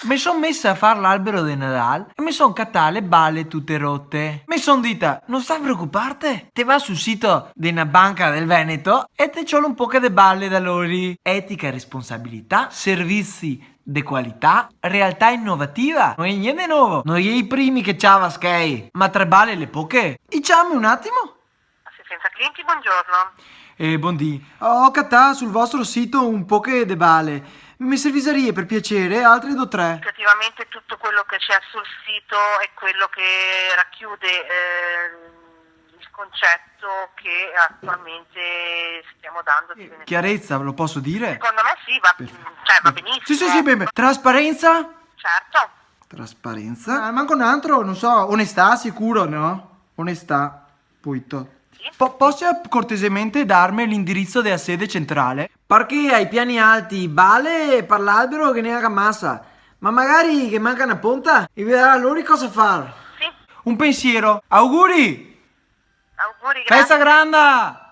Mi son messa a fare l'albero di Nadal e mi son cattà le balle tutte rotte. Mi son dita, non stai preoccuparte, te va sul sito di una banca del Veneto e te c'ho un po' di balle da loro. Etica e responsabilità, servizi di qualità, realtà innovativa. Non è niente nuovo, non è i primi che c'ava Sky, ma tre balle le poche. Diciamo un attimo. Assistenza clienti, buongiorno. Buondì, ho cattà sul vostro sito un po' di balle. Mi serviserie per piacere, altre do tre. Effettivamente tutto quello che c'è sul sito è quello che racchiude il concetto che attualmente stiamo dando di beneficio. Chiarezza, lo posso dire? Secondo me sì, va benissimo. Sì, bene. Trasparenza? Certo. Trasparenza? Manco un altro, non so, onestà sicuro, no? Onestà, puito. Sì. Posso cortesemente darmi l'indirizzo della sede centrale? Perché ai piani alti bale per l'albero che ne ha massa, ma magari che manca una punta e vedrà loro cosa fare. Sì. Un pensiero. Auguri! Auguri, grazie. Festa grande!